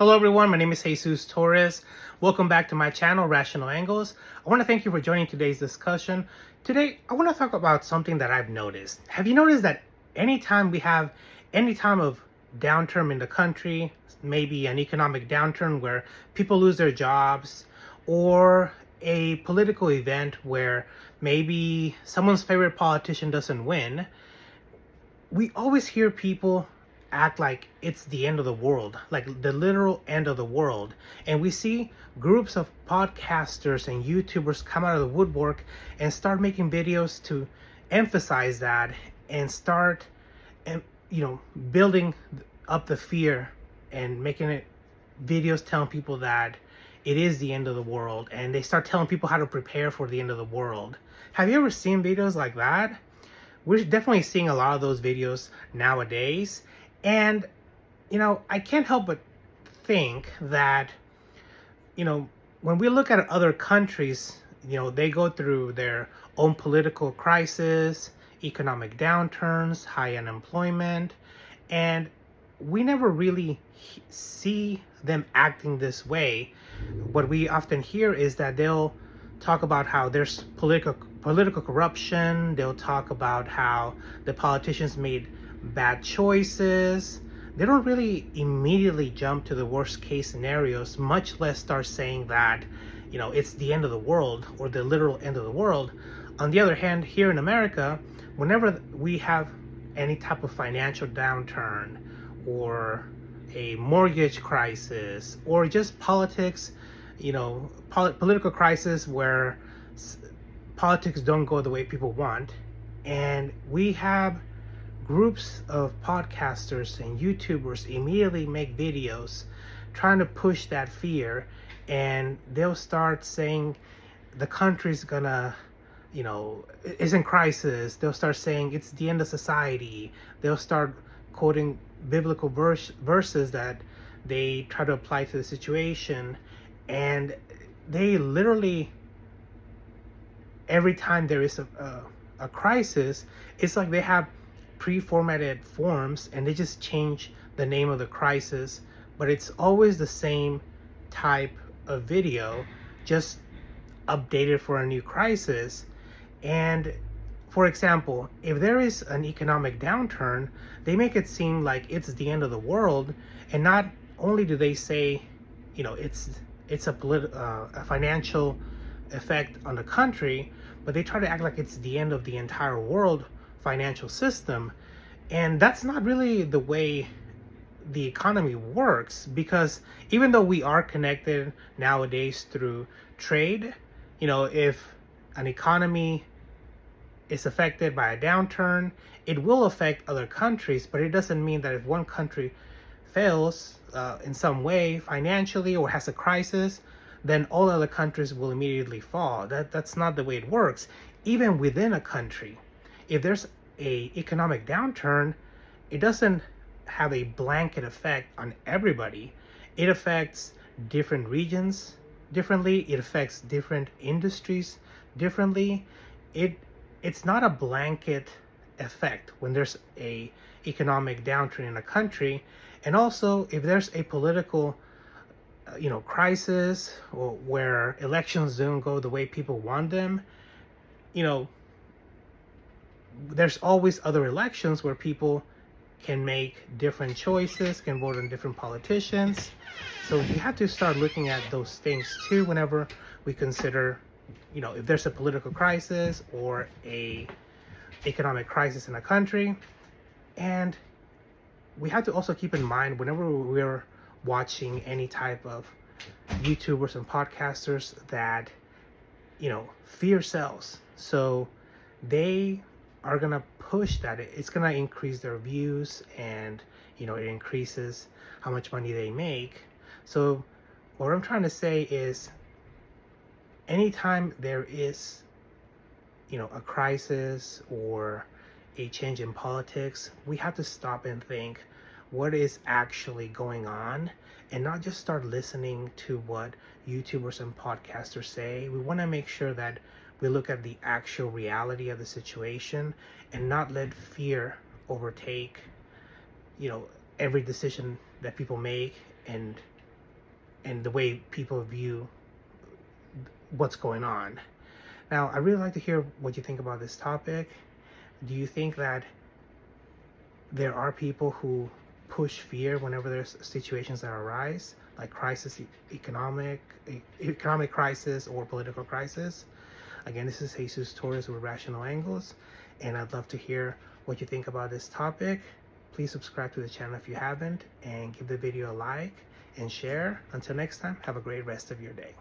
Hello everyone, my name is Jesus Torres. Welcome back to my channel, Rational Angles. I want to thank you for joining today's discussion. Today, I want to talk about something that I've noticed. Have you noticed that anytime we have any time of downturn in the country, maybe an economic downturn where people lose their jobs, or a political event where maybe someone's favorite politician doesn't win, we always hear people act like it's the end of the world, like the literal end of the world. And we see groups of podcasters and YouTubers come out of the woodwork and start making videos to emphasize that and start and building up the fear and making it videos telling people that it is the end of the world, and they start telling people how to prepare for the end of the world. Have you ever seen videos like that? We're definitely seeing a lot of those videos nowadays. And, I can't help but think that, when we look at other countries, they go through their own political crisis, economic downturns, high unemployment, and we never really see them acting this way. What we often hear is that they'll talk about how there's political corruption. They'll talk about how the politicians made bad choices. They don't really immediately jump to the worst case scenarios, much less start saying that, it's the end of the world or the literal end of the world. On the other hand, here in America, whenever we have any type of financial downturn or a mortgage crisis or just politics, political crisis where politics don't go the way people want, and we have groups of podcasters and YouTubers immediately make videos trying to push that fear, and they'll start saying the country's gonna is in crisis. They'll start saying it's the end of society. They'll start quoting biblical verses that they try to apply to the situation, and they literally, every time there is a crisis, it's like they have pre-formatted forms and they just change the name of the crisis, but it's always the same type of video, just updated for a new crisis. And for example, if there is an economic downturn, they make it seem like it's the end of the world, and not only do they say, it's a financial effect on the country, but they try to act like it's the end of the entire world financial system. And that's not really the way the economy works, because even though we are connected nowadays through trade, if an economy is affected by a downturn, it will affect other countries, but it doesn't mean that if one country fails in some way financially or has a crisis, then all other countries will immediately fall. That's not the way it works. Even within a country, if there's a economic downturn, it doesn't have a blanket effect on everybody. It affects different regions differently. It affects different industries differently. It's not a blanket effect when there's a economic downturn in a country. And also, if there's a political crisis, or where elections don't go the way people want them, there's always other elections where people can make different choices, can vote on different politicians. So we have to start looking at those things too whenever we consider, if there's a political crisis or a economic crisis in a country. And we have to also keep in mind, whenever we're watching any type of YouTubers and podcasters, that fear sells. So they are gonna push that. It's gonna increase their views, and it increases how much money they make. So what I'm trying to say is, anytime there is a crisis or a change in politics, we have to stop and think what is actually going on, and not just start listening to what YouTubers and podcasters say. We want to make sure that we look at the actual reality of the situation and not let fear overtake every decision that people make, and and the way people view what's going on. Now, I really like to hear what you think about this topic. Do you think that there are people who push fear whenever there's situations that arise, like economic crisis or political crisis? Again, this is Jesus Torres with Rational Angles, and I'd love to hear what you think about this topic. Please subscribe to the channel if you haven't, and give the video a like and share. Until next time, have a great rest of your day.